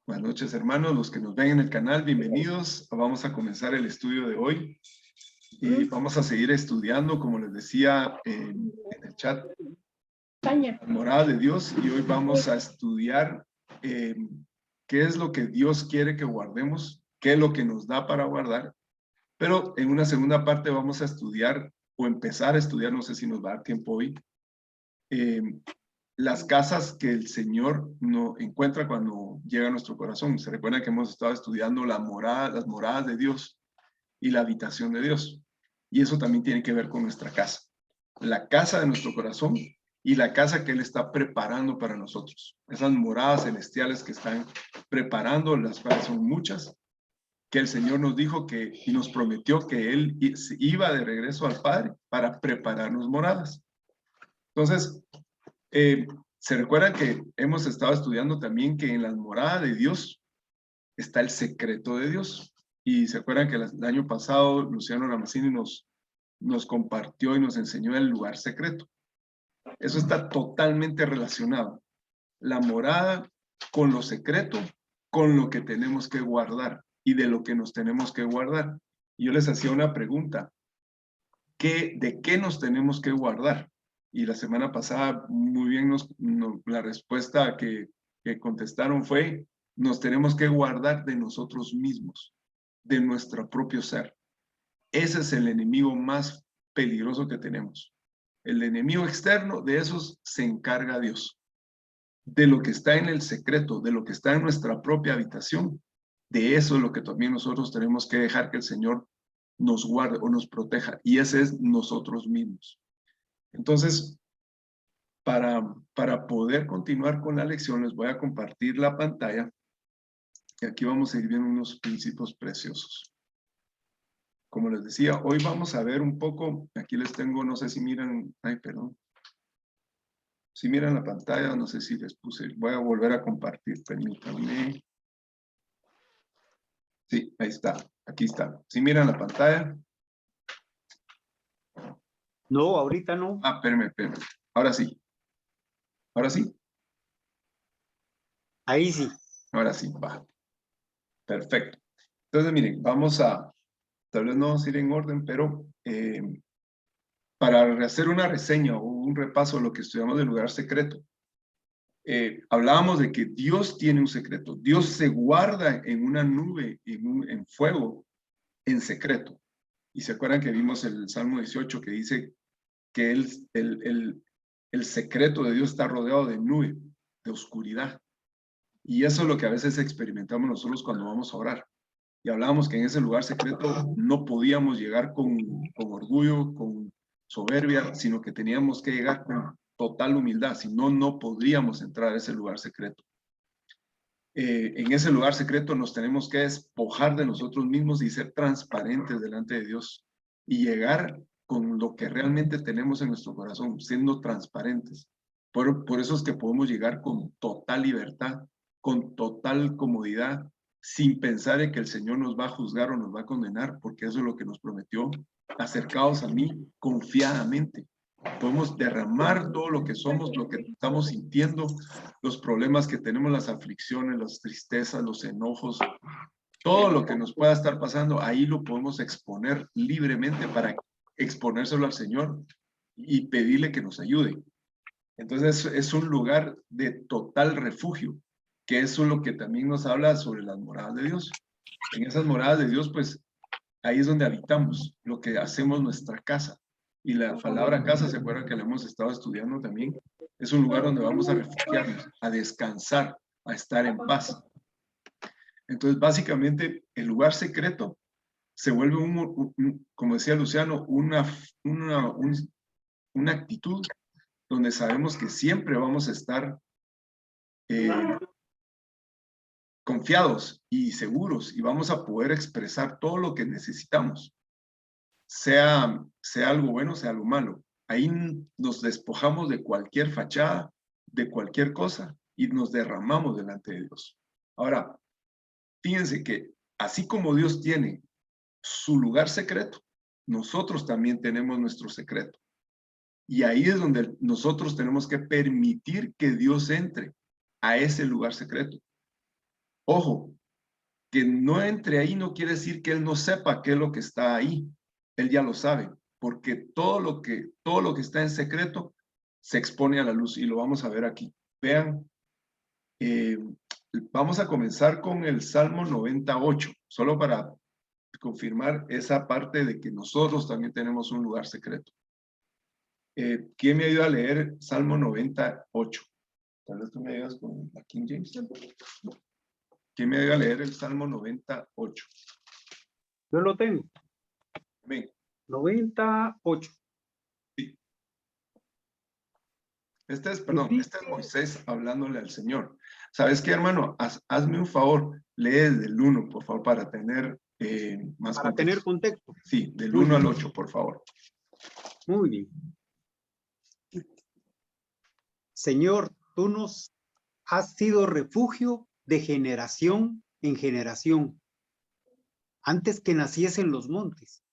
Buenas noches, hermanos, los que nos ven en el canal, bienvenidos. Vamos a comenzar el estudio de hoy y vamos a seguir estudiando, como les decía en el chat, la morada de Dios, y hoy vamos a estudiar qué es lo que Dios quiere que guardemos, qué es lo que nos da para guardar, pero en una segunda parte vamos a estudiar o empezar a estudiar, no sé si nos va a dar tiempo hoy, las casas que el Señor no encuentra cuando llega a nuestro corazón. Se recuerda que hemos estado estudiando las moradas de Dios y la habitación de Dios. Y eso también tiene que ver con nuestra casa. La casa de nuestro corazón y la casa que Él está preparando para nosotros. Esas moradas celestiales que están preparando, las cuales son muchas, que el Señor nos dijo y nos prometió que Él iba de regreso al Padre para prepararnos moradas. Entonces, se recuerdan que hemos estado estudiando también que en la morada de Dios está el secreto de Dios. Y se acuerdan que el año pasado Luciano Ramazzini nos compartió y nos enseñó el lugar secreto. Eso está totalmente relacionado. La morada con lo secreto, con lo que tenemos que guardar y de lo que nos tenemos que guardar. Y yo les hacía una pregunta. ¿De qué nos tenemos que guardar? Y la semana pasada, muy bien, la respuesta que contestaron fue, nos tenemos que guardar de nosotros mismos, de nuestro propio ser. Ese es el enemigo más peligroso que tenemos. El enemigo externo, de esos se encarga Dios. De lo que está en el secreto, de lo que está en nuestra propia habitación, de eso es lo que también nosotros tenemos que dejar que el Señor nos guarde o nos proteja, y ese es nosotros mismos. Entonces, para poder continuar con la lección, les voy a compartir la pantalla, y aquí vamos a ir viendo unos principios preciosos. Como les decía, hoy vamos a ver un poco, aquí les tengo, no sé si miran, ay, perdón, si miran la pantalla, no sé si les puse, voy a volver a compartir, permítanme. Sí, ahí está, aquí está. ¿Sí miran la pantalla? No, ahorita no. Ah, espérame. Ahora sí. ¿Ahora sí? Ahí sí. Ahora sí, va. Perfecto. Entonces, miren, tal vez no vamos a ir en orden, pero para hacer una reseña o un repaso de lo que estudiamos del lugar secreto, hablábamos de que Dios tiene un secreto. Dios se guarda en una nube, en fuego, en secreto. Y se acuerdan que vimos el Salmo 18 que dice que el secreto de Dios está rodeado de nube, de oscuridad. Y eso es lo que a veces experimentamos nosotros cuando vamos a orar. Y hablábamos que en ese lugar secreto no podíamos llegar con orgullo, con soberbia, sino que teníamos que llegar con total humildad, si no, no podríamos entrar a ese lugar secreto. En ese lugar secreto nos tenemos que despojar de nosotros mismos y ser transparentes delante de Dios y llegar con lo que realmente tenemos en nuestro corazón, siendo transparentes. Por eso es que podemos llegar con total libertad, con total comodidad, sin pensar en que el Señor nos va a juzgar o nos va a condenar, porque eso es lo que nos prometió. Acercaos a mí confiadamente. Podemos derramar todo lo que somos, lo que estamos sintiendo, los problemas que tenemos, las aflicciones, las tristezas, los enojos, todo lo que nos pueda estar pasando, ahí lo podemos exponer libremente para exponérselo al Señor y pedirle que nos ayude. Entonces es un lugar de total refugio, que eso es lo que también nos habla sobre las moradas de Dios. En esas moradas de Dios, pues ahí es donde habitamos, lo que hacemos nuestra casa. Y la palabra casa, ¿se acuerdan que la hemos estado estudiando también? Es un lugar donde vamos a refugiarnos, a descansar, a estar en paz. Entonces, básicamente, el lugar secreto se vuelve, como decía Luciano, una actitud donde sabemos que siempre vamos a estar confiados y seguros y vamos a poder expresar todo lo que necesitamos. Sea algo bueno, sea algo malo. Ahí nos despojamos de cualquier fachada, de cualquier cosa y nos derramamos delante de Dios. Ahora, fíjense que así como Dios tiene su lugar secreto, nosotros también tenemos nuestro secreto. Y ahí es donde nosotros tenemos que permitir que Dios entre a ese lugar secreto. Ojo, que no entre ahí no quiere decir que él no sepa qué es lo que está ahí. Él ya lo sabe, porque todo lo que está en secreto se expone a la luz y lo vamos a ver aquí. Vean, eh, vamos a comenzar con el Salmo 98, solo para confirmar esa parte de que nosotros también tenemos un lugar secreto. ¿Quién me ayuda a leer Salmo 98? Tal vez tú me ayudas con la King James. ¿Quién me ayuda a leer el Salmo 98? Yo lo tengo. Amén. 98. Sí. Este es Dice, Moisés hablándole al Señor. ¿Sabes qué, hermano? Hazme un favor, lee desde el 1, por favor, para tener más para contexto. tener contexto. Sí, del Muy 1 al bien. 8, por favor. Muy bien. Señor, tú nos has sido refugio de generación en generación, antes que naciesen los montes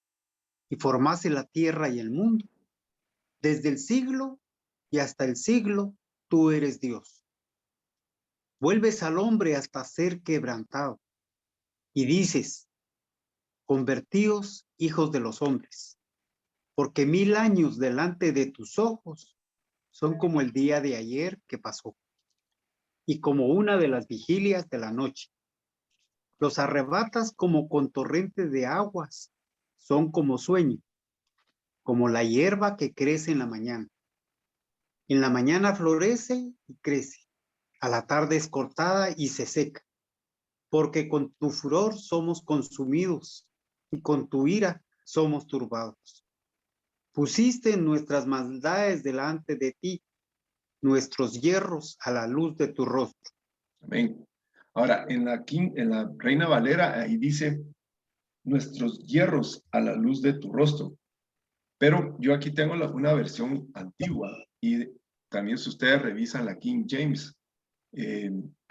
y formase la tierra y el mundo. Desde el siglo y hasta el siglo, tú eres Dios. Vuelves al hombre hasta ser quebrantado y dices, convertíos hijos de los hombres, porque 1000 años delante de tus ojos son como el día de ayer que pasó y como una de las vigilias de la noche. Los arrebatas como con torrentes de aguas, son como sueño, como la hierba que crece en la mañana. En la mañana florece y crece, a la tarde es cortada y se seca, porque con tu furor somos consumidos y con tu ira somos turbados. Pusiste nuestras maldades delante de ti, nuestros hierros a la luz de tu rostro. Amén. Ahora, en la Reina Valera, ahí dice, nuestros hierros a la luz de tu rostro. Pero yo aquí tengo una versión antigua y también si ustedes revisan la King James,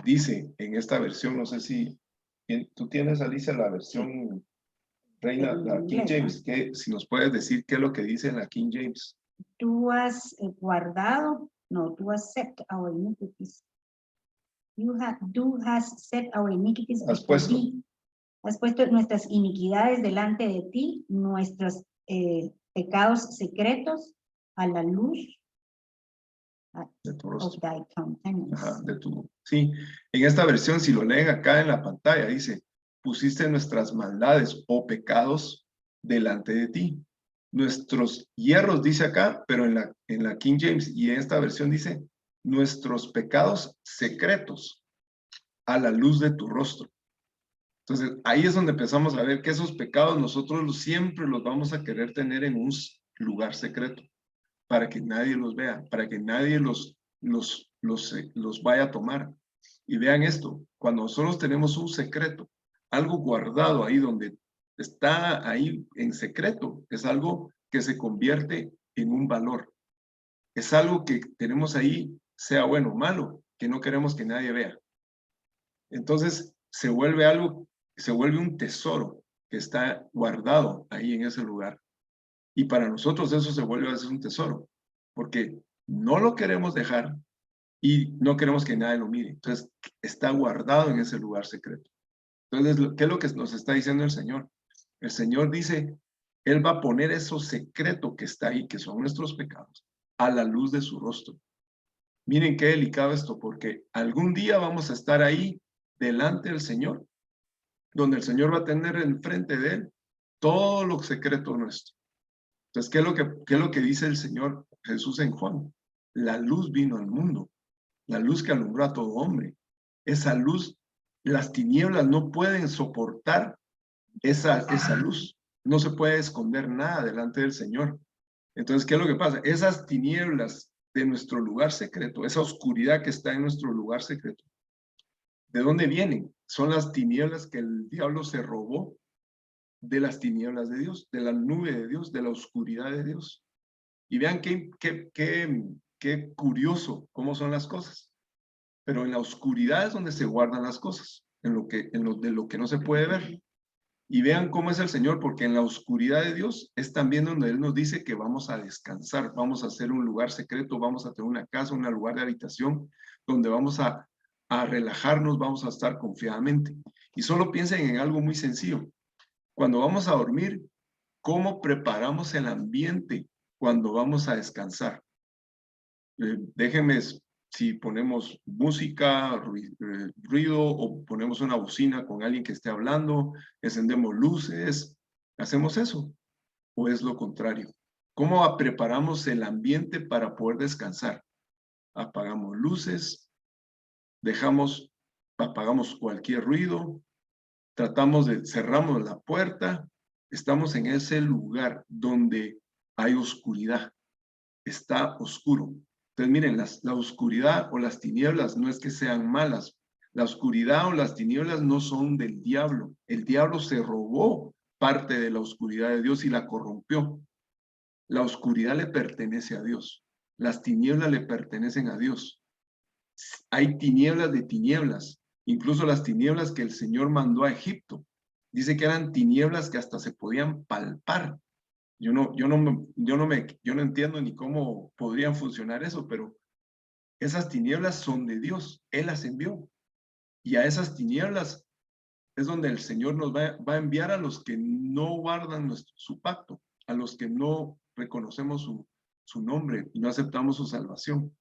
dice en esta versión, no sé si tú tienes, Alicia, la versión Reina, la King James, que si nos puedes decir qué es lo que dice en la King James. Tú has guardado, no, tú has set our iniquities. Tú has set our iniquities Has before puesto. thee. Has puesto nuestras iniquidades delante de ti, nuestros pecados secretos a la luz De tu of rostro. thy countenance. Ajá, sí, en esta versión, si lo leen acá en la pantalla, dice, pusiste nuestras maldades o pecados delante de ti. Nuestros hierros, dice acá, pero en la King James y en esta versión dice, nuestros pecados secretos a la luz de tu rostro. Entonces, ahí es donde empezamos a ver que esos pecados nosotros siempre los vamos a querer tener en un lugar secreto, para que nadie los vea, para que nadie los vaya a tomar. Y vean esto, cuando nosotros tenemos un secreto, algo guardado ahí donde está ahí en secreto, es algo que se convierte en un valor. Es algo que tenemos ahí, sea bueno o malo, que no queremos que nadie vea. Entonces se vuelve algo, se vuelve un tesoro que está guardado ahí en ese lugar. Y para nosotros eso se vuelve a ser un tesoro, porque no lo queremos dejar y no queremos que nadie lo mire. Entonces está guardado en ese lugar secreto. Entonces, ¿qué es lo que nos está diciendo el Señor? El Señor dice, Él va a poner eso secreto que está ahí, que son nuestros pecados, a la luz de su rostro. Miren qué delicado esto, porque algún día vamos a estar ahí delante del Señor, donde el Señor va a tener enfrente de Él todo lo secreto nuestro. Entonces, ¿qué es lo que dice el Señor Jesús en Juan? La luz vino al mundo, la luz que alumbró a todo hombre. Esa luz, las tinieblas no pueden soportar esa luz. No se puede esconder nada delante del Señor. Entonces, ¿qué es lo que pasa? Esas tinieblas de nuestro lugar secreto, esa oscuridad que está en nuestro lugar secreto, ¿de dónde vienen? Son las tinieblas que el diablo se robó de las tinieblas de Dios, de la nube de Dios, de la oscuridad de Dios. Y vean qué curioso cómo son las cosas. Pero en la oscuridad es donde se guardan las cosas, de lo que no se puede ver. Y vean cómo es el Señor, porque en la oscuridad de Dios es también donde Él nos dice que vamos a descansar, vamos a hacer un lugar secreto, vamos a tener una casa, un lugar de habitación, donde vamos a a relajarnos, vamos a estar confiadamente. Y solo piensen en algo muy sencillo. Cuando vamos a dormir, ¿cómo preparamos el ambiente cuando vamos a descansar? Déjenme, si ponemos música, ruido, o ponemos una bocina con alguien que esté hablando, encendemos luces, ¿hacemos eso? ¿O es lo contrario? ¿Cómo preparamos el ambiente para poder descansar? Apagamos luces, apagamos cualquier ruido, cerramos la puerta, estamos en ese lugar donde hay oscuridad, está oscuro. Entonces miren, la oscuridad o las tinieblas no es que sean malas, la oscuridad o las tinieblas no son del diablo. El diablo se robó parte de la oscuridad de Dios y la corrompió. La oscuridad le pertenece a Dios, las tinieblas le pertenecen a Dios. Hay tinieblas de tinieblas, incluso las tinieblas que el Señor mandó a Egipto. Dice que eran tinieblas que hasta se podían palpar. Yo no entiendo ni cómo podrían funcionar eso, pero esas tinieblas son de Dios. Él las envió. Y a esas tinieblas es donde el Señor nos va a enviar a los que no guardan su pacto, a los que no reconocemos su nombre y no aceptamos su salvación.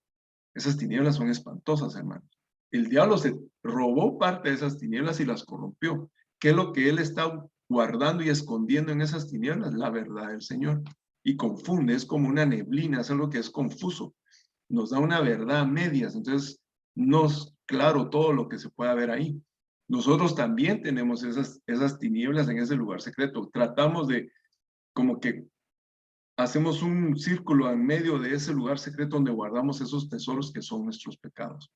Esas tinieblas son espantosas, hermanos. El diablo se robó parte de esas tinieblas y las corrompió. ¿Qué es lo que él está guardando y escondiendo en esas tinieblas? La verdad del Señor. Y confunde, es como una neblina, es algo que es confuso. Nos da una verdad a medias, entonces no es claro todo lo que se pueda ver ahí. Nosotros también tenemos esas tinieblas en ese lugar secreto. Tratamos de, como que hacemos un círculo en medio de ese lugar secreto donde guardamos esos tesoros que son nuestros pecados.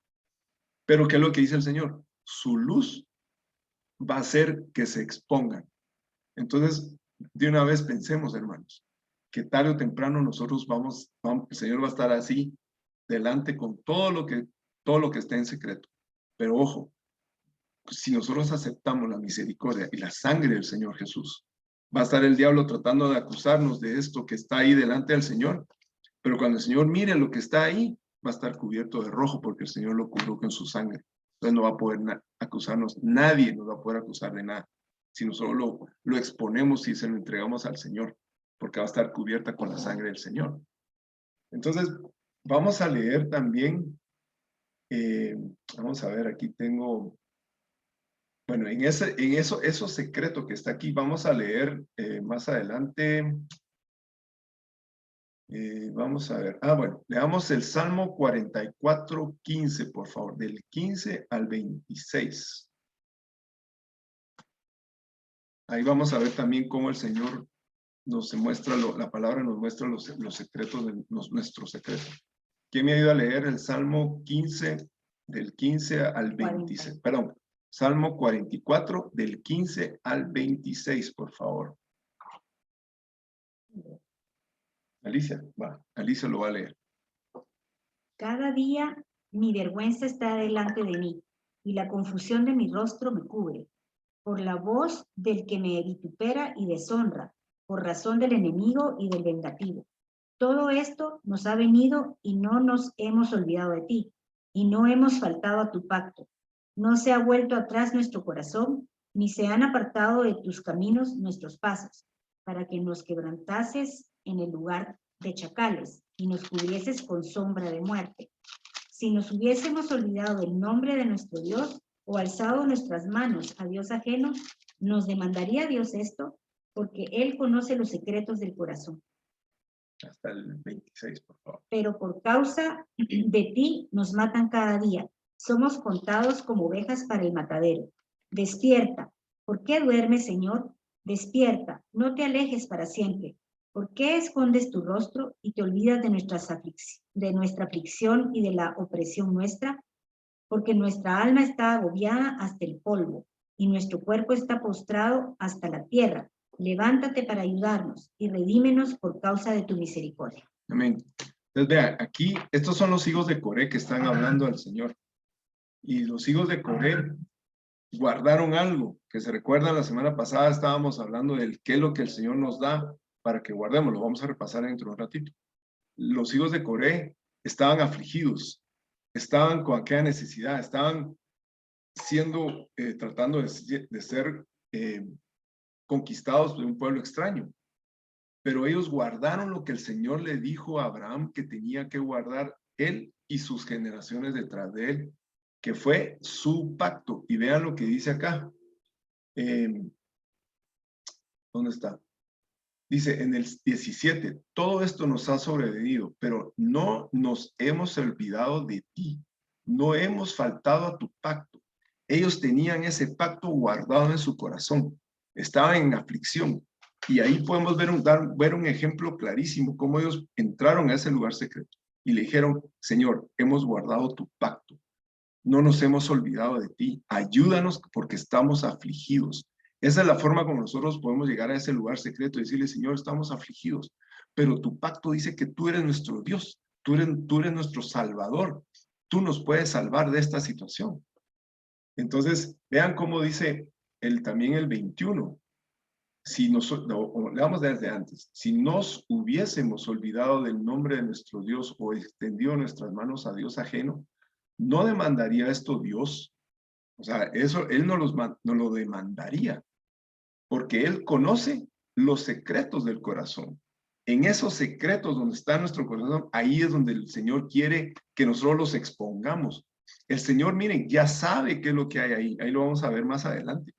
Pero ¿qué es lo que dice el Señor? Su luz va a hacer que se expongan. Entonces, de una vez pensemos, hermanos, que tarde o temprano nosotros el Señor va a estar así, delante con todo lo que está en secreto. Pero ojo, si nosotros aceptamos la misericordia y la sangre del Señor Jesús, va a estar el diablo tratando de acusarnos de esto que está ahí delante del Señor, pero cuando el Señor mire lo que está ahí, va a estar cubierto de rojo porque el Señor lo cubrió con su sangre. Entonces no va a poder acusarnos, nadie nos va a poder acusar de nada, si nosotros lo exponemos y se lo entregamos al Señor, porque va a estar cubierta con la sangre del Señor. Entonces, vamos a leer también, vamos a ver, aquí tengo, bueno, eso secreto que está aquí, vamos a leer más adelante. Vamos a ver. Bueno, leamos el Salmo 44, 15, por favor, del 15 al 26. Ahí vamos a ver también cómo el Señor nos muestra, la palabra nos muestra los secretos de nuestros secretos. ¿Quién me ayuda a leer el Salmo 15, del 15 al 26? Perdón, Salmo 44, del 15 al 26, por favor. Alicia lo va a leer. Cada día mi vergüenza está delante de mí, y la confusión de mi rostro me cubre, por la voz del que me vitupera y deshonra, por razón del enemigo y del vengativo. Todo esto nos ha venido y no nos hemos olvidado de ti, y no hemos faltado a tu pacto. No se ha vuelto atrás nuestro corazón, ni se han apartado de tus caminos nuestros pasos, para que nos quebrantases en el lugar de chacales y nos cubrieses con sombra de muerte. Si nos hubiésemos olvidado del nombre de nuestro Dios o alzado nuestras manos a Dios ajeno, ¿nos demandaría Dios esto? Porque Él conoce los secretos del corazón. Hasta el 26, por favor. Pero por causa de ti nos matan cada día. Somos contados como ovejas para el matadero. Despierta. ¿Por qué duermes, Señor? Despierta. No te alejes para siempre. ¿Por qué escondes tu rostro y te olvidas de nuestra aflicción y de la opresión nuestra? Porque nuestra alma está agobiada hasta el polvo y nuestro cuerpo está postrado hasta la tierra. Levántate para ayudarnos y redímenos por causa de tu misericordia. Amén. Entonces, vean, aquí, estos son los hijos de Coré que están hablando al Señor. Y los hijos de Coré guardaron algo, que se recuerdan la semana pasada estábamos hablando del qué es lo que el Señor nos da para que guardemos. Lo vamos a repasar dentro de un ratito. Los hijos de Coré estaban afligidos, estaban con aquella necesidad, estaban tratando de ser conquistados de un pueblo extraño. Pero ellos guardaron lo que el Señor le dijo a Abraham que tenía que guardar él y sus generaciones detrás de él, que fue su pacto. Y vean lo que dice acá. ¿Dónde está? Dice en el 17, todo esto nos ha sobrevenido, pero no nos hemos olvidado de ti. No hemos faltado a tu pacto. Ellos tenían ese pacto guardado en su corazón. Estaban en aflicción. Y ahí podemos ver un ejemplo clarísimo, cómo ellos entraron a ese lugar secreto y le dijeron, Señor, hemos guardado tu pacto. No nos hemos olvidado de ti. Ayúdanos porque estamos afligidos. Esa es la forma como nosotros podemos llegar a ese lugar secreto y decirle, Señor, estamos afligidos, pero tu pacto dice que tú eres nuestro Dios, tú eres nuestro Salvador, tú nos puedes salvar de esta situación. Entonces, vean cómo dice también el 21. Si leamos desde antes, si nos hubiésemos olvidado del nombre de nuestro Dios o extendido nuestras manos a Dios ajeno, ¿no demandaría esto Dios? O sea, eso Él no lo demandaría, porque Él conoce los secretos del corazón. En esos secretos donde está nuestro corazón, ahí es donde el Señor quiere que nosotros los expongamos. El Señor, miren, ya sabe qué es lo que hay ahí. Ahí lo vamos a ver más adelante.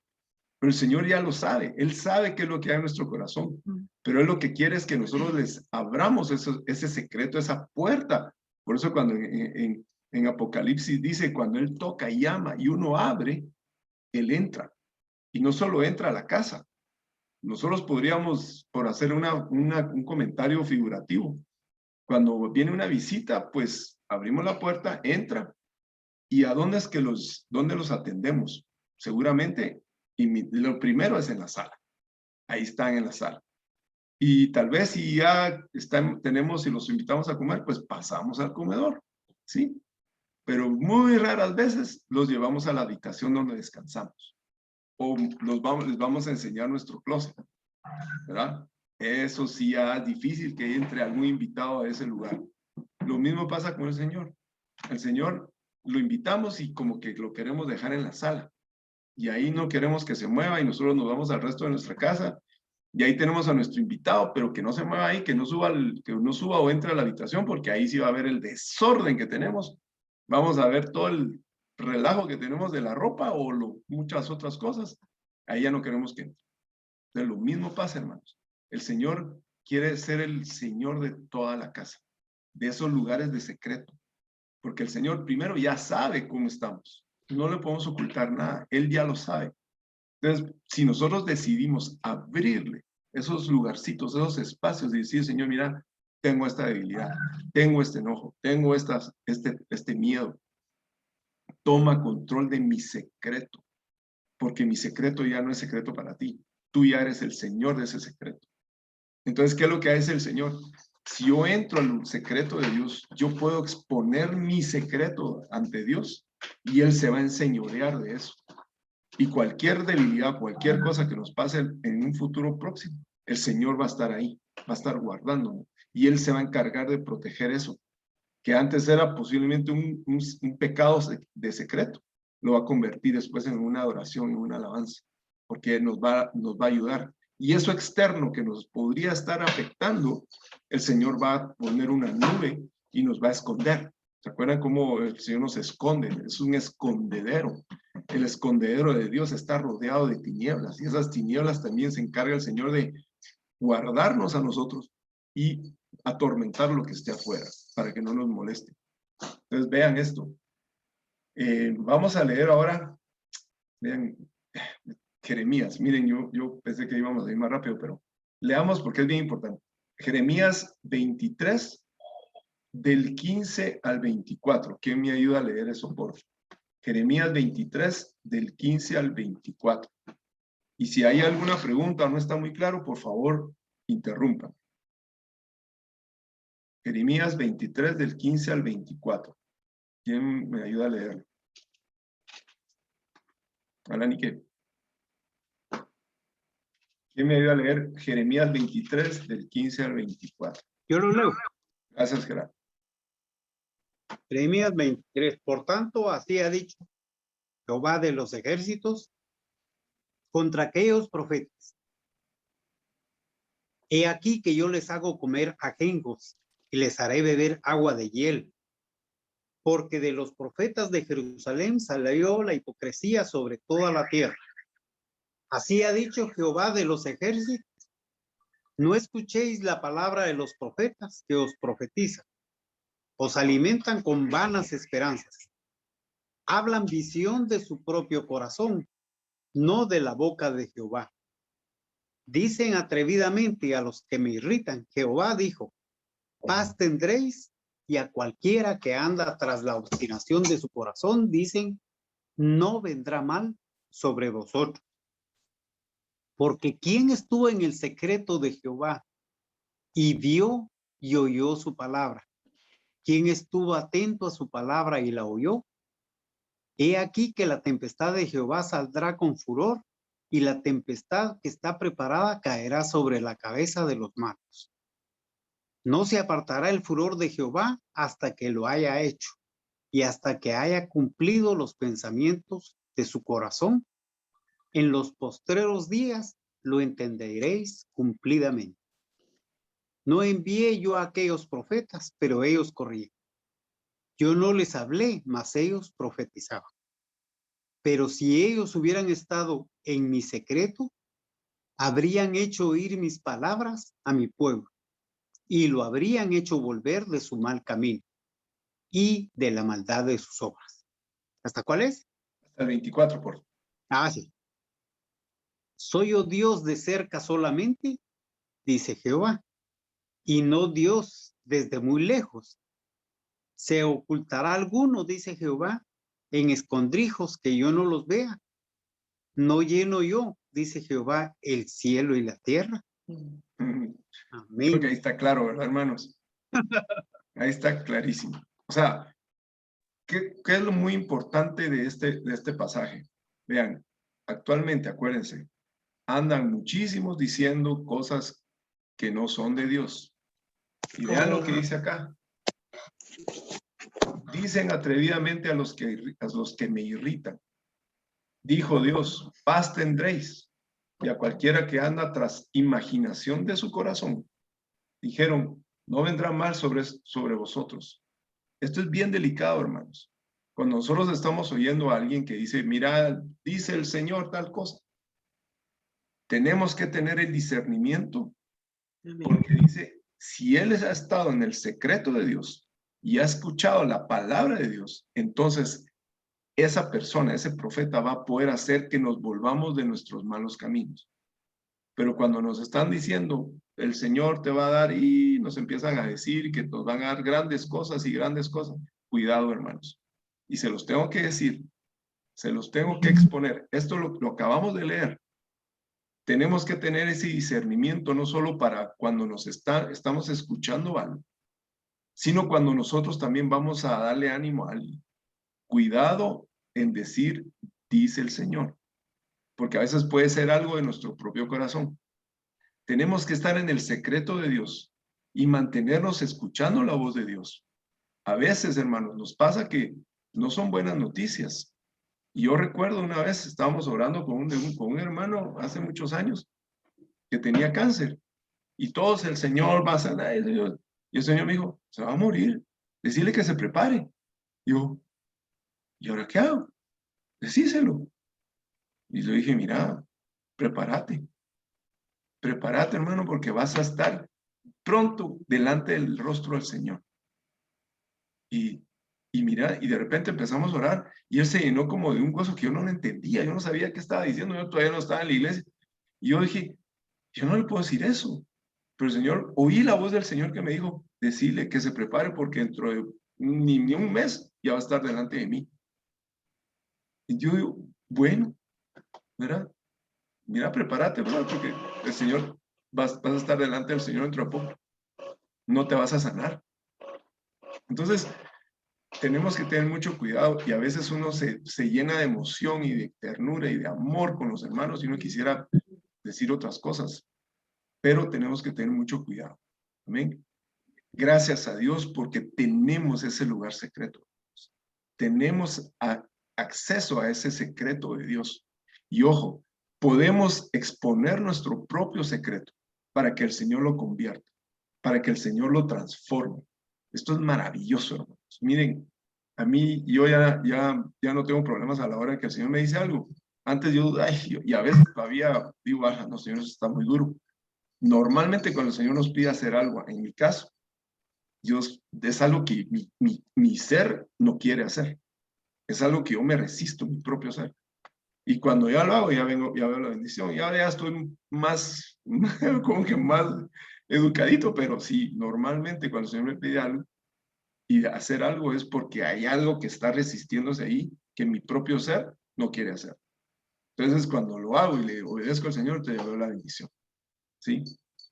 Pero el Señor ya lo sabe. Él sabe qué es lo que hay en nuestro corazón. Pero Él lo que quiere es que nosotros les abramos ese secreto, esa puerta. Por eso cuando en Apocalipsis dice, cuando Él toca y llama y uno abre, Él entra. Y no solo entra a la casa. Nosotros podríamos, por hacer un comentario figurativo, cuando viene una visita, pues abrimos la puerta, entra. ¿Y a dónde es que dónde los atendemos? Seguramente, lo primero es en la sala. Ahí están en la sala. Y tal vez si ya tenemos y los invitamos a comer, pues pasamos al comedor, ¿sí? Pero muy raras veces los llevamos a la habitación donde descansamos. O les vamos a enseñar nuestro closet, ¿verdad? Eso sí ya es difícil que entre algún invitado a ese lugar. Lo mismo pasa con el Señor. El Señor lo invitamos y como que lo queremos dejar en la sala. Y ahí no queremos que se mueva y nosotros nos vamos al resto de nuestra casa. Y ahí tenemos a nuestro invitado, pero que no se mueva ahí, que no suba o entre a la habitación, porque ahí sí va a ver el desorden que tenemos. Vamos a ver todo el relajo que tenemos de la ropa o muchas otras cosas. Ahí ya no queremos que entre. Entonces, lo mismo pasa, hermanos. El Señor quiere ser el Señor de toda la casa, de esos lugares de secreto, porque el Señor primero ya sabe cómo estamos. No le podemos ocultar nada. Él ya lo sabe. Entonces, si nosotros decidimos abrirle esos lugarcitos, esos espacios y decir, Señor, mira, tengo esta debilidad, tengo este enojo, tengo este miedo, toma control de mi secreto, porque mi secreto ya no es secreto para ti. Tú ya eres el Señor de ese secreto. Entonces, ¿qué es lo que hace el Señor? Si yo entro al secreto de Dios, yo puedo exponer mi secreto ante Dios y Él se va a enseñorear de eso. Y cualquier debilidad, cualquier cosa que nos pase en un futuro próximo, el Señor va a estar ahí, va a estar guardándonos. Y Él se va a encargar de proteger eso, que antes era posiblemente un pecado de secreto. Lo va a convertir después en una adoración, en una alabanza, porque nos va a ayudar. Y eso externo que nos podría estar afectando, el Señor va a poner una nube y nos va a esconder. ¿Se acuerdan cómo el Señor nos esconde? Es un escondedero. El escondedero de Dios está rodeado de tinieblas y esas tinieblas también se encarga el Señor de guardarnos a nosotros y atormentar lo que esté afuera para que no nos moleste. Entonces vean esto. Vamos a leer ahora, vean, Jeremías. Miren, yo pensé que íbamos a ir más rápido, pero leamos porque es bien importante. Jeremías 23, del 15 al 24. ¿Quién me ayuda a leer eso, por favor? Jeremías 23, del 15 al 24. Y si hay alguna pregunta o no está muy claro, por favor, interrumpan. Jeremías 23, del 15 al 24. ¿Quién me ayuda a leerlo? Hola, Nique. ¿Quién me ayuda a leer Jeremías 23, del 15 al 24? Yo lo leo. Gracias, Gerardo. Jeremías 23. Por tanto, así ha dicho Jehová de los ejércitos, contra aquellos profetas. He aquí que yo les hago comer ajenjos y les haré beber agua de hiel, porque de los profetas de Jerusalén salió la hipocresía sobre toda la tierra. Así ha dicho Jehová de los ejércitos: no escuchéis la palabra de los profetas que os profetizan. Os alimentan con vanas esperanzas. Hablan visión de su propio corazón, no de la boca de Jehová. Dicen atrevidamente a los que me irritan: Jehová dijo, paz tendréis, y a cualquiera que anda tras la obstinación de su corazón dicen, no vendrá mal sobre vosotros. Porque ¿quién estuvo en el secreto de Jehová y vio y oyó su palabra? ¿Quién estuvo atento a su palabra y la oyó? He aquí que la tempestad de Jehová saldrá con furor, y la tempestad que está preparada caerá sobre la cabeza de los malos. No se apartará el furor de Jehová hasta que lo haya hecho, y hasta que haya cumplido los pensamientos de su corazón. En los postreros días lo entenderéis cumplidamente. No envié yo a aquellos profetas, pero ellos corrían. Yo no les hablé, mas ellos profetizaban. Pero si ellos hubieran estado en mi secreto, habrían hecho oír mis palabras a mi pueblo, y lo habrían hecho volver de su mal camino y de la maldad de sus obras. ¿Hasta cuál es? Hasta el 24, por favor. Ah, sí. ¿Soy yo Dios de cerca solamente? Dice Jehová, y no Dios desde muy lejos. ¿Se ocultará alguno, dice Jehová, en escondrijos que yo no los vea? ¿No lleno yo, dice Jehová, el cielo y la tierra? Creo que ahí Amén. está claro, ¿verdad, hermanos? Ahí está clarísimo. O sea, ¿qué es lo muy importante de este pasaje? Vean, actualmente, acuérdense, andan muchísimos diciendo cosas que no son de Dios. Y vean lo que dice acá. Dicen atrevidamente a los que me irritan. Dijo Dios, paz tendréis. Y a cualquiera que anda tras imaginación de su corazón, dijeron, no vendrá mal sobre vosotros. Esto es bien delicado, hermanos. Cuando nosotros estamos oyendo a alguien que dice, mira, dice el Señor tal cosa, tenemos que tener el discernimiento, porque dice, si Él ha estado en el secreto de Dios y ha escuchado la palabra de Dios, entonces esa persona, ese profeta va a poder hacer que nos volvamos de nuestros malos caminos. Pero cuando nos están diciendo, el Señor te va a dar, y nos empiezan a decir que nos van a dar grandes cosas y grandes cosas, cuidado, hermanos. Y se los tengo que decir, se los tengo que exponer. Esto lo acabamos de leer. Tenemos que tener ese discernimiento, no solo para cuando estamos escuchando algo, sino cuando nosotros también vamos a darle ánimo a alguien. Cuidado en decir, dice el Señor, porque a veces puede ser algo de nuestro propio corazón. Tenemos que estar en el secreto de Dios y mantenernos escuchando la voz de Dios. A veces, hermanos, nos pasa que no son buenas noticias. Y yo recuerdo una vez, estábamos orando con un hermano hace muchos años que tenía cáncer. Y todos, el Señor va a sanar. Y el Señor me dijo, se va a morir. Decirle que se prepare. Yo, ¿y ahora qué hago? Decíselo. Y le dije, mira, prepárate. Prepárate, hermano, porque vas a estar pronto delante del rostro del Señor. Y mira, y de repente empezamos a orar, y él se llenó como de un gozo que yo no lo entendía, yo no sabía qué estaba diciendo, yo todavía no estaba en la iglesia. Y yo dije, yo no le puedo decir eso. Pero el Señor, oí la voz del Señor que me dijo, decirle que se prepare porque dentro de ni un mes ya va a estar delante de mí. Y yo digo, bueno, ¿verdad? Mira, prepárate, ¿verdad? Porque el Señor, vas a estar delante del Señor dentro de poco. No te vas a sanar. Entonces, tenemos que tener mucho cuidado, y a veces uno se llena de emoción y de ternura y de amor con los hermanos y uno quisiera decir otras cosas, pero tenemos que tener mucho cuidado. Amén. Gracias a Dios porque tenemos ese lugar secreto. Tenemos a acceso a ese secreto de Dios. Y ojo, podemos exponer nuestro propio secreto para que el Señor lo convierta, para que el Señor lo transforme. Esto es maravilloso, hermanos. Miren, a mí, yo ya no tengo problemas a la hora que el Señor me dice algo. Antes y a veces todavía digo, no, Señor, eso está muy duro. Normalmente cuando el Señor nos pide hacer algo, en mi caso, es algo que mi ser no quiere hacer. Es algo que yo me resisto, mi propio ser. Y cuando ya lo hago, ya veo la bendición. Y ahora ya estoy más, como que más educadito, pero sí, normalmente cuando el Señor me pide algo y hacer algo es porque hay algo que está resistiéndose ahí que mi propio ser no quiere hacer. Entonces, cuando lo hago y le obedezco al Señor, te doy la bendición. ¿Sí?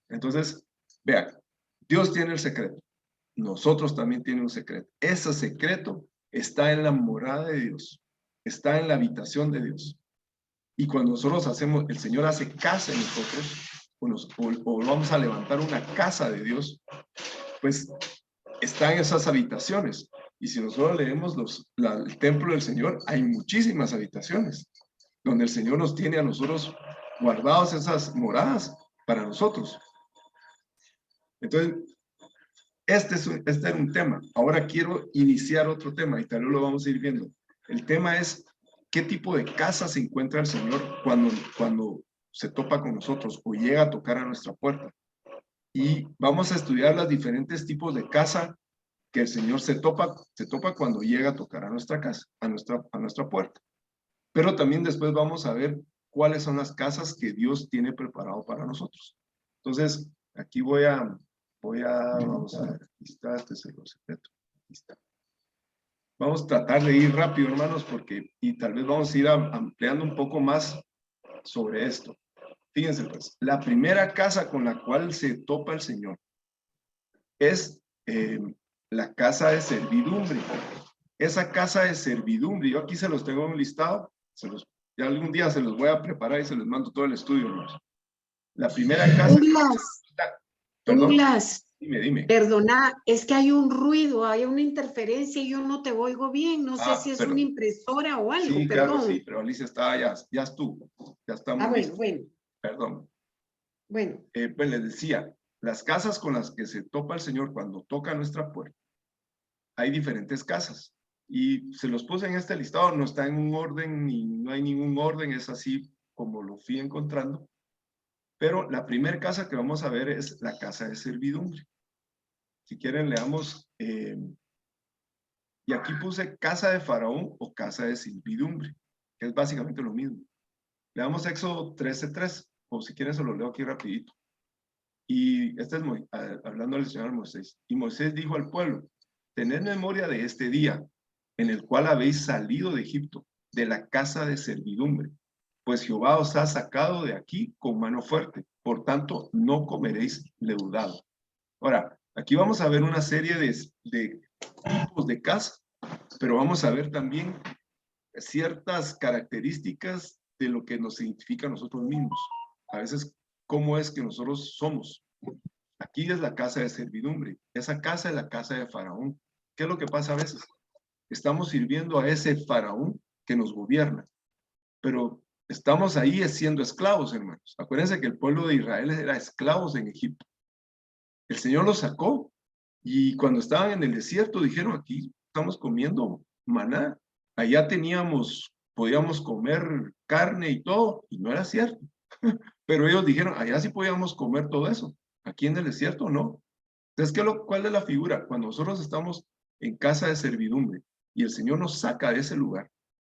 Entonces, vean, Dios tiene el secreto. Nosotros también tenemos un secreto. Ese secreto está en la morada de Dios. Está en la habitación de Dios. Y cuando nosotros hacemos, el Señor hace casa en nosotros, o vamos a levantar una casa de Dios, pues está en esas habitaciones. Y si nosotros leemos el templo del Señor, hay muchísimas habitaciones, donde el Señor nos tiene a nosotros guardados esas moradas para nosotros. Entonces, este era un tema. Ahora quiero iniciar otro tema y tal vez lo vamos a ir viendo. El tema es qué tipo de casa se encuentra el Señor cuando se topa con nosotros o llega a tocar a nuestra puerta. Y vamos a estudiar los diferentes tipos de casa que el Señor se topa cuando llega a tocar a nuestra casa, a nuestra puerta. Pero también después vamos a ver cuáles son las casas que Dios tiene preparado para nosotros. Entonces, aquí vamos a ver, aquí está, este es el secreto. Aquí está. Vamos a tratar de ir rápido, hermanos, y tal vez vamos a ir ampliando un poco más sobre esto. Fíjense pues, la primera casa con la cual se topa el Señor es la casa de servidumbre. Esa casa de servidumbre, yo aquí se los tengo en un listado, ya algún día se los voy a preparar y se les mando todo el estudio, hermanos. La primera casa... Douglas, dime. Perdona, es que hay un ruido, hay una interferencia y yo no te oigo bien. No sé si es una impresora o algo, sí, perdón. Claro, sí, pero Alicia está, ya estuvo, ya estamos listos. Bueno. Perdón. Bueno. Pues les decía, las casas con las que se topa el Señor cuando toca nuestra puerta, hay diferentes casas. Y se los puse en este listado, no está en un orden, ni no hay ningún orden, es así como lo fui encontrando. Pero la primera casa que vamos a ver es la casa de servidumbre. Si quieren, leamos, y aquí puse casa de Faraón o casa de servidumbre, que es básicamente lo mismo. Leamos Éxodo 13:3, o si quieren se lo leo aquí rapidito. Y este es hablando al Señor Moisés. Y Moisés dijo al pueblo, tened memoria de este día en el cual habéis salido de Egipto, de la casa de servidumbre, pues Jehová os ha sacado de aquí con mano fuerte, por tanto no comeréis leudado. Ahora, aquí vamos a ver una serie de tipos de casa, pero vamos a ver también ciertas características de lo que nos identifica a nosotros mismos. A veces, cómo es que nosotros somos. Aquí es la casa de servidumbre. Esa casa es la casa de Faraón. ¿Qué es lo que pasa a veces? Estamos sirviendo a ese Faraón que nos gobierna, pero estamos ahí siendo esclavos, hermanos. Acuérdense que el pueblo de Israel era esclavos en Egipto. El Señor los sacó y cuando estaban en el desierto dijeron, aquí estamos comiendo maná. Allá podíamos comer carne y todo, y no era cierto. Pero ellos dijeron, allá sí podíamos comer todo eso. Aquí en el desierto no. Entonces, ¿cuál es la figura? Cuando nosotros estamos en casa de servidumbre y el Señor nos saca de ese lugar,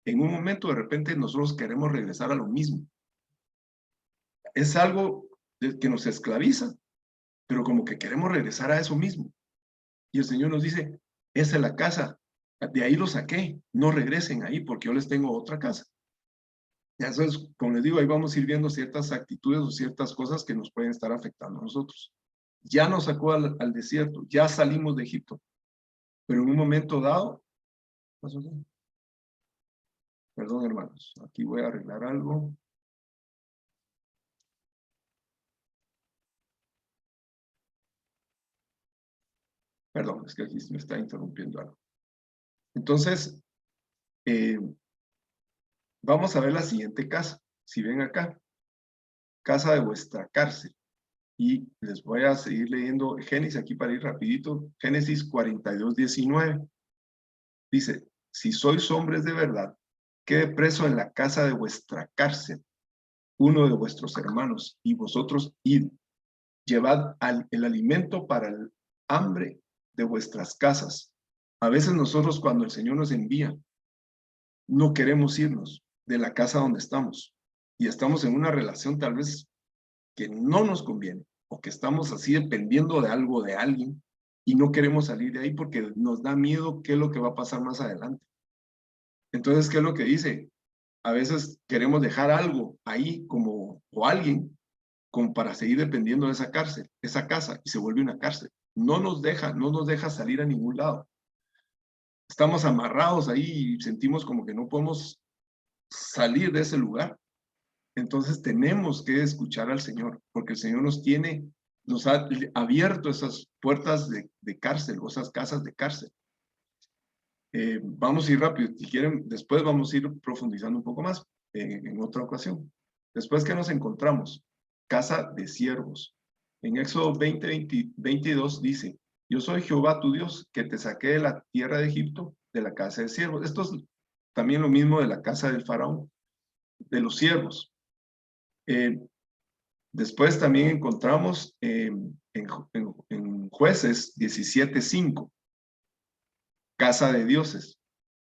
en un momento de repente nosotros queremos regresar a lo mismo. Es algo que nos esclaviza, pero como que queremos regresar a eso mismo. Y el Señor nos dice, esa es la casa, de ahí lo saqué, no regresen ahí porque yo les tengo otra casa. Entonces, como les digo, ahí vamos a ir viendo ciertas actitudes o ciertas cosas que nos pueden estar afectando a nosotros. Ya nos sacó al desierto, ya salimos de Egipto, pero en un momento dado, perdón hermanos, aquí voy a arreglar algo. Perdón, es que aquí me está interrumpiendo algo. Entonces, Vamos a ver la siguiente casa. Si ven acá, casa de vuestra cárcel. Y les voy a seguir leyendo Génesis aquí para ir rapidito. Génesis 42:19. Dice, si sois hombres de verdad, quede preso en la casa de vuestra cárcel uno de vuestros hermanos, y vosotros id, llevad el alimento para el hambre de vuestras casas. A veces nosotros cuando el Señor nos envía, no queremos irnos de la casa donde estamos, y estamos en una relación tal vez que no nos conviene, o que estamos así dependiendo de algo, de alguien, y no queremos salir de ahí porque nos da miedo qué es lo que va a pasar más adelante. Entonces, ¿qué es lo que dice? A veces queremos dejar algo ahí como, o alguien, como para seguir dependiendo de esa cárcel, esa casa, y se vuelve una cárcel. No nos deja salir a ningún lado. Estamos amarrados ahí y sentimos como que no podemos salir de ese lugar. Entonces tenemos que escuchar al Señor, porque el Señor nos ha abierto esas puertas de cárcel, o esas casas de cárcel. Vamos a ir rápido, si quieren, después vamos a ir profundizando un poco más en otra ocasión. Después que nos encontramos, casa de siervos. En Éxodo 22 dice, yo soy Jehová tu Dios, que te saqué de la tierra de Egipto, de la casa de siervos. Esto es también lo mismo de la casa del faraón, de los siervos. Después también encontramos en Jueces 17:5, casa de dioses.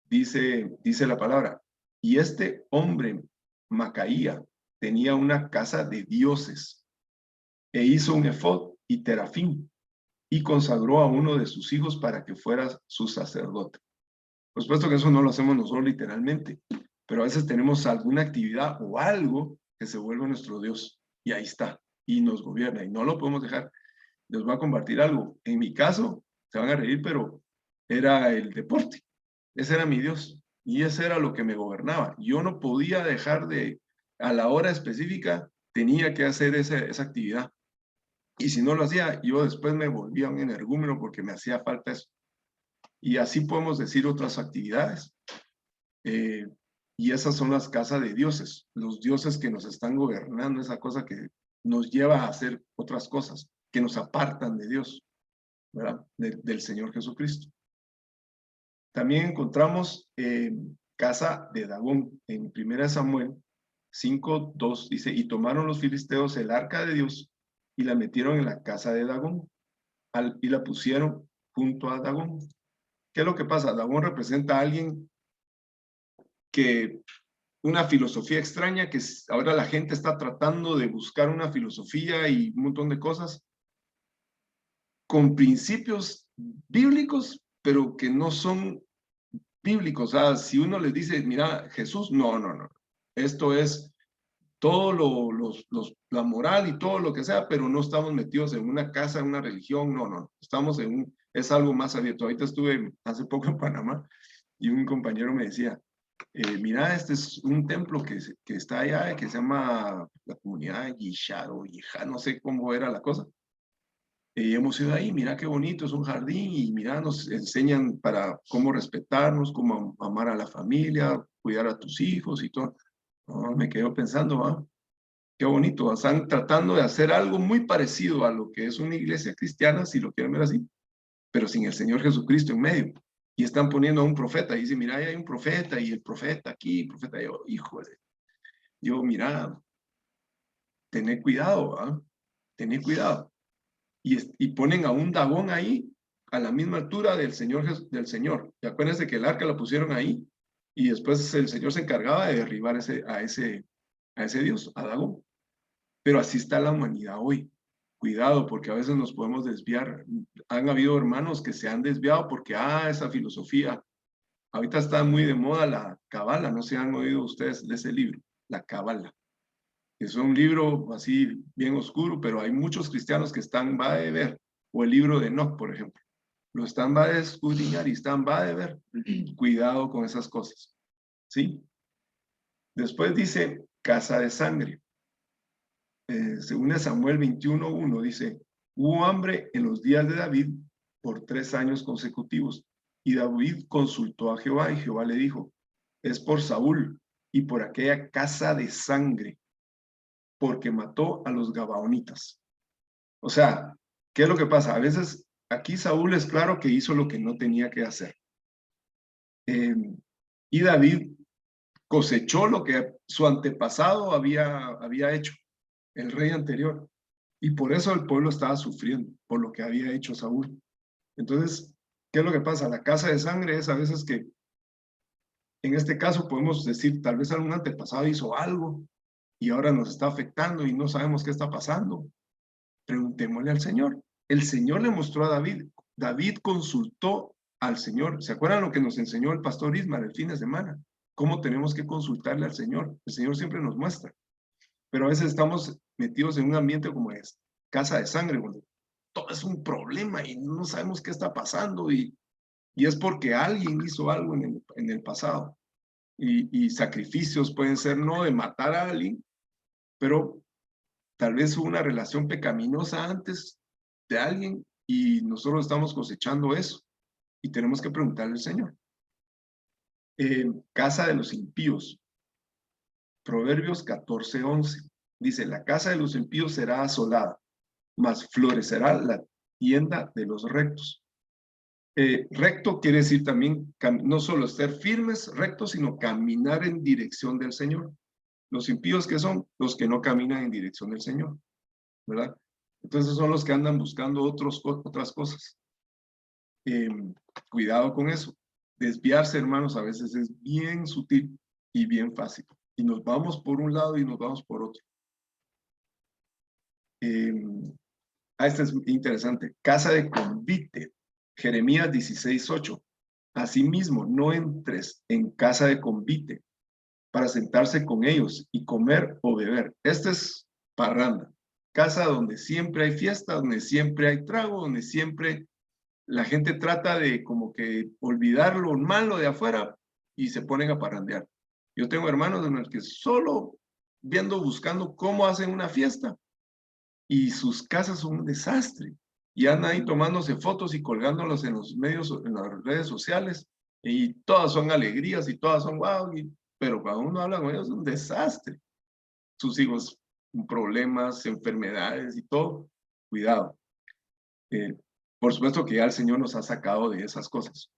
Dice la palabra, y este hombre, Macaía, tenía una casa de dioses, e hizo un efod y terafín, y consagró a uno de sus hijos para que fuera su sacerdote. Por supuesto que eso no lo hacemos nosotros literalmente, pero a veces tenemos alguna actividad o algo que se vuelve nuestro Dios, y ahí está, y nos gobierna, y no lo podemos dejar. Les voy a compartir algo. En mi caso, se van a reír, pero era el deporte. Ese era mi Dios, y ese era lo que me gobernaba. Yo no podía dejar a la hora específica, tenía que hacer esa actividad. Y si no lo hacía, yo después me volvía un energúmeno porque me hacía falta eso. Y así podemos decir otras actividades. Y esas son las casas de dioses, los dioses que nos están gobernando, esa cosa que nos lleva a hacer otras cosas, que nos apartan de Dios, ¿verdad? Del Señor Jesucristo. También encontramos casa de Dagón en 1 Samuel 5:2, dice, y tomaron los filisteos el arca de Dios y la metieron en la casa de Dagón y la pusieron junto a Dagón. ¿Qué es lo que pasa? Dagón representa a alguien que una filosofía extraña, que ahora la gente está tratando de buscar una filosofía y un montón de cosas con principios bíblicos, pero que no son bíblicos. O sea, si uno les dice, mira, Jesús, no. Esto es todo la moral y todo lo que sea, pero no estamos metidos en una casa, en una religión, no. Estamos es algo más abierto. Ahorita estuve hace poco en Panamá y un compañero me decía, mira, este es un templo que está allá, que se llama la comunidad Yishá o Yijá, no sé cómo era la cosa. Hemos ido ahí, mira qué bonito, es un jardín, y mira, nos enseñan para cómo respetarnos, cómo amar a la familia, cuidar a tus hijos y todo. Me quedo pensando, qué bonito, están tratando de hacer algo muy parecido a lo que es una iglesia cristiana, si lo quieren ver así, pero sin el Señor Jesucristo en medio. Y están poniendo a un profeta, y dicen, mira, ahí hay un profeta, y el profeta aquí, el profeta allá. Híjole, mira, tené cuidado, tené cuidado. Y ponen a un Dagón ahí, a la misma altura del Señor. Y acuérdense que el arca lo pusieron ahí, y después el Señor se encargaba de derribar a ese Dios, a Dagón. Pero así está la humanidad hoy. Cuidado, porque a veces nos podemos desviar. Han habido hermanos que se han desviado porque, esa filosofía. Ahorita está muy de moda la Cábala, no sé si han oído ustedes de ese libro, la Cábala. Es un libro así bien oscuro, pero hay muchos cristianos que va de ver, o el libro de Enoch, por ejemplo. Lo va a escudriñar y va de ver. Cuidado con esas cosas, ¿sí? Después dice, casa de sangre. Según Samuel 21:1 dice, hubo hambre en los días de David por 3 años consecutivos, y David consultó a Jehová, y Jehová le dijo, es por Saúl, y por aquella casa de sangre, porque mató a los gabaonitas. O sea, ¿qué es lo que pasa? A veces aquí Saúl es claro que hizo lo que no tenía que hacer. Y David cosechó lo que su antepasado había hecho, el rey anterior. Y por eso el pueblo estaba sufriendo, por lo que había hecho Saúl. Entonces, ¿qué es lo que pasa? La casa de sangre es a veces que, en este caso podemos decir, tal vez algún antepasado hizo algo y ahora nos está afectando y no sabemos qué está pasando. Preguntémosle al Señor. El Señor le mostró a David. David consultó al Señor. ¿Se acuerdan lo que nos enseñó el pastor Ismael el fin de semana? Cómo tenemos que consultarle al Señor. El Señor siempre nos muestra. Pero a veces estamos metidos en un ambiente como es casa de sangre, donde todo es un problema y no sabemos qué está pasando y es porque alguien hizo algo en el pasado. Y sacrificios pueden ser no de matar a alguien, pero tal vez hubo una relación pecaminosa antes de alguien y nosotros estamos cosechando eso y tenemos que preguntarle al Señor. Casa de los impíos. Proverbios 14:11. Dice, la casa de los impíos será asolada, mas florecerá la tienda de los rectos. Recto quiere decir también no solo ser firmes, rectos, sino caminar en dirección del Señor. Los impíos, ¿qué son? Los que no caminan en dirección del Señor, ¿verdad? Entonces son los que andan buscando otras cosas. Cuidado con eso. Desviarse, hermanos, a veces es bien sutil y bien fácil. Y nos vamos por un lado y nos vamos por otro. Este es interesante. Casa de convite. Jeremías 16:8. Asimismo, no entres en casa de convite para sentarse con ellos y comer o beber. Esta es parranda. Casa donde siempre hay fiesta, donde siempre hay trago, donde siempre la gente trata de como que olvidar lo malo de afuera y se ponen a parrandear. Yo tengo hermanos en los que solo buscando cómo hacen una fiesta y sus casas son un desastre. Y andan ahí tomándose fotos y colgándolos en los medios, en las redes sociales, y todas son alegrías y todas son wow, pero cuando uno habla con ellos es un desastre. Sus hijos con problemas, enfermedades y todo. Cuidado. Por supuesto que ya el Señor nos ha sacado de esas cosas.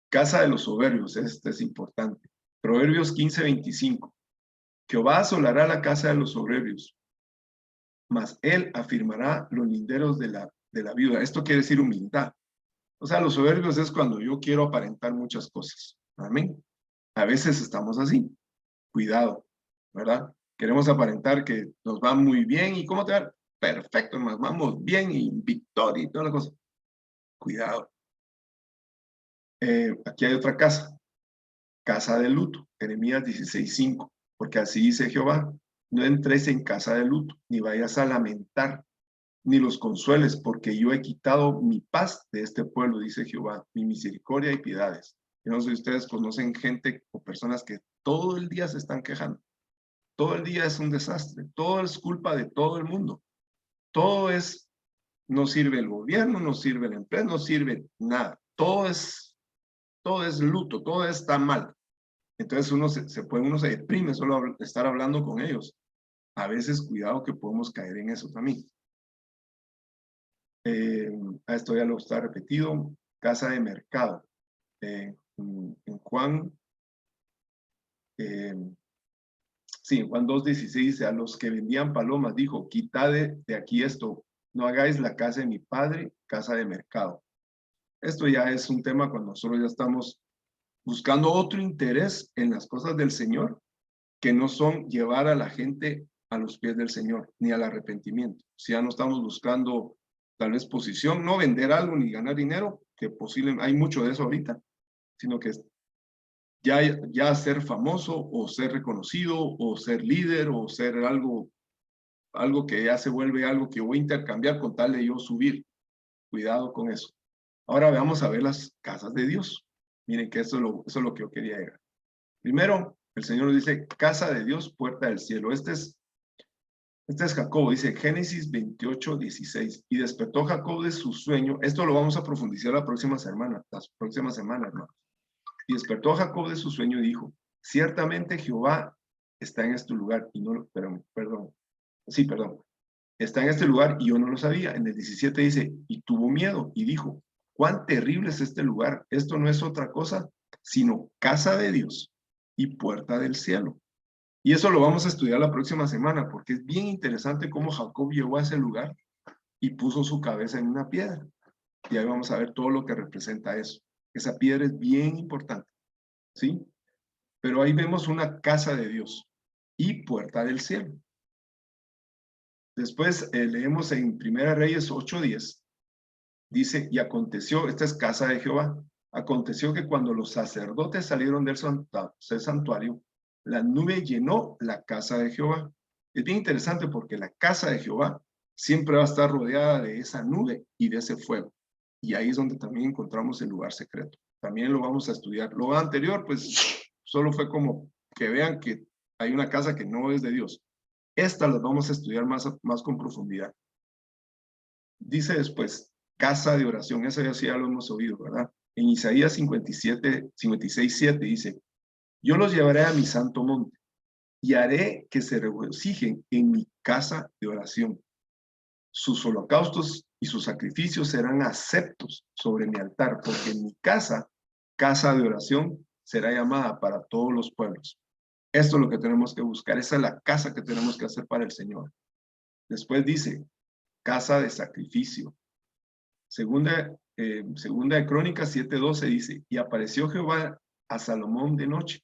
Casa de los soberbios, este es importante. Proverbios 15:25. Jehová asolará la casa de los soberbios, mas él afirmará los linderos de la viuda. Esto quiere decir humildad. O sea, los soberbios es cuando yo quiero aparentar muchas cosas. Amén. A veces estamos así. Cuidado, ¿verdad? Queremos aparentar que nos va muy bien. ¿Y cómo te va? Perfecto, nos vamos bien y victoria y toda la cosa. Cuidado. Aquí hay otra casa. Casa de luto. Jeremías 16:5. Porque así dice Jehová. No entres en casa de luto, ni vayas a lamentar, ni los consueles, porque yo he quitado mi paz de este pueblo, dice Jehová, mi misericordia y piedades. Yo no sé si ustedes conocen gente o personas que todo el día se están quejando. Todo el día es un desastre. Todo es culpa de todo el mundo. Todo es, no sirve el gobierno, no sirve la empresa, no sirve nada. Todo es luto, todo está mal. Entonces uno se deprime solo estar hablando con ellos. A veces cuidado que podemos caer en eso también. A esto ya lo está repetido. Casa de mercado. En Juan, sí, en Juan 2:16 dice, a los que vendían palomas dijo, quitad de aquí esto, no hagáis la casa de mi padre, casa de mercado. Esto ya es un tema cuando nosotros ya estamos buscando otro interés en las cosas del Señor, que no son llevar a la gente a los pies del Señor, ni al arrepentimiento. Si ya no estamos buscando tal vez posición, no vender algo ni ganar dinero, que posiblemente hay mucho de eso ahorita, sino que ya ser famoso o ser reconocido o ser líder o ser algo que ya se vuelve algo que voy a intercambiar con tal de yo subir. Cuidado con eso. Ahora vamos a ver las casas de Dios. Miren que eso es lo que yo quería llegar. Primero, el Señor nos dice, casa de Dios, puerta del cielo. Este es Jacob, dice Génesis 28:16. Y despertó Jacob de su sueño. Esto lo vamos a profundizar las próximas semanas, ¿no? Y despertó a Jacob de su sueño y dijo, ciertamente Jehová está en este lugar, y no, perdón, está en este lugar y yo no lo sabía. En el 17 dice, y tuvo miedo y dijo, cuán terrible es este lugar, esto no es otra cosa, sino casa de Dios y puerta del cielo. Y eso lo vamos a estudiar la próxima semana, porque es bien interesante cómo Jacob llegó a ese lugar y puso su cabeza en una piedra. Y ahí vamos a ver todo lo que representa eso. Esa piedra es bien importante, ¿sí? Pero ahí vemos una casa de Dios y puerta del cielo. Después leemos en Primera Reyes 8:10, dice, y aconteció, esta es casa de Jehová, aconteció que cuando los sacerdotes salieron del santuario, la nube llenó la casa de Jehová. Es bien interesante porque la casa de Jehová siempre va a estar rodeada de esa nube y de ese fuego. Y ahí es donde también encontramos el lugar secreto. También lo vamos a estudiar. Lo anterior, pues, solo fue como que vean que hay una casa que no es de Dios. Esta las vamos a estudiar más con profundidad. Dice después, casa de oración. Eso ya lo hemos oído, ¿verdad? En Isaías 56:7 dice, yo los llevaré a mi santo monte y haré que se regocijen en mi casa de oración. Sus holocaustos y sus sacrificios serán aceptos sobre mi altar, porque en mi casa, casa de oración, será llamada para todos los pueblos. Esto es lo que tenemos que buscar. Esa es la casa que tenemos que hacer para el Señor. Después dice, casa de sacrificio. Segunda de Crónicas 7:12 dice, y apareció Jehová a Salomón de noche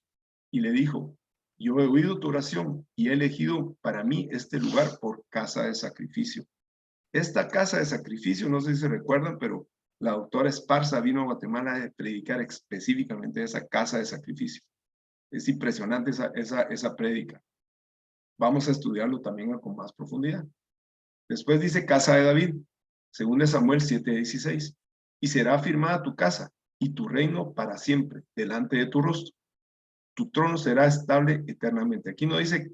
y le dijo, yo he oído tu oración y he elegido para mí este lugar por casa de sacrificio. Esta casa de sacrificio, no sé si se recuerdan, pero la doctora Esparza vino a Guatemala a predicar específicamente esa casa de sacrificio. Es impresionante esa prédica. Vamos a estudiarlo también con más profundidad. Después dice casa de David, según de Samuel 7:16, y será afirmada tu casa y tu reino para siempre delante de tu rostro. Tu trono será estable eternamente. Aquí no dice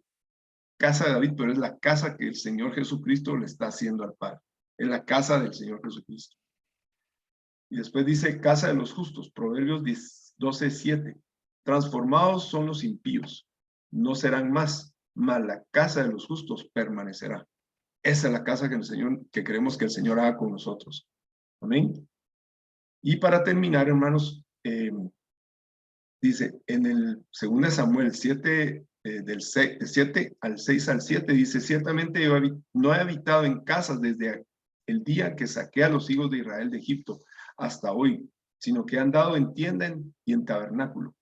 casa de David, pero es la casa que el Señor Jesucristo le está haciendo al Padre. Es la casa del Señor Jesucristo. Y después dice casa de los justos, Proverbios 12:7. Transformados son los impíos, no serán más, mas la casa de los justos permanecerá. Esa es la casa que queremos que el Señor haga con nosotros. Amén. Y para terminar, hermanos, dice en el 2 Samuel 7, del 7 al 6 al 7, dice, ciertamente yo no he habitado en casas desde el día que saqué a los hijos de Israel de Egipto hasta hoy, sino que he andado en tienda y en tabernáculo.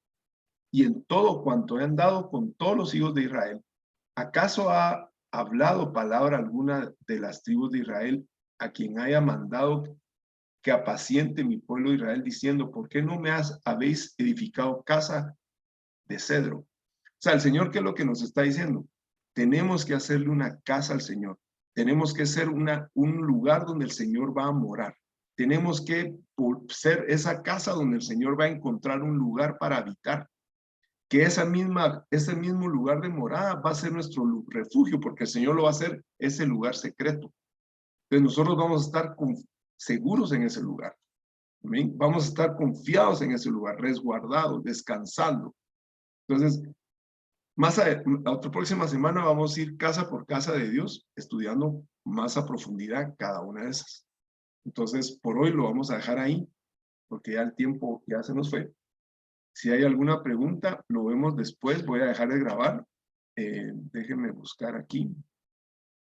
Y en todo cuanto he andado con todos los hijos de Israel, ¿acaso ha hablado palabra alguna de las tribus de Israel a quien haya mandado que apaciente mi pueblo Israel, diciendo, ¿por qué no me habéis edificado casa de cedro? O sea, el Señor, ¿qué es lo que nos está diciendo? Tenemos que hacerle una casa al Señor. Tenemos que ser un lugar donde el Señor va a morar. Tenemos que ser esa casa donde el Señor va a encontrar un lugar para habitar. Que ese mismo lugar de morada va a ser nuestro refugio, porque el Señor lo va a hacer ese lugar secreto. Entonces nosotros vamos a estar seguros en ese lugar. ¿Amén? Vamos a estar confiados en ese lugar, resguardados, descansando. Entonces, la otra próxima semana vamos a ir casa por casa de Dios, estudiando más a profundidad cada una de esas. Entonces, por hoy lo vamos a dejar ahí, porque ya el tiempo ya se nos fue. Si hay alguna pregunta, lo vemos después. Voy a dejar de grabar. Déjenme buscar aquí.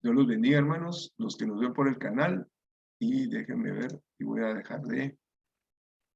Dios los bendiga, hermanos, los que nos ven por el canal. Y déjenme ver, y voy a dejar de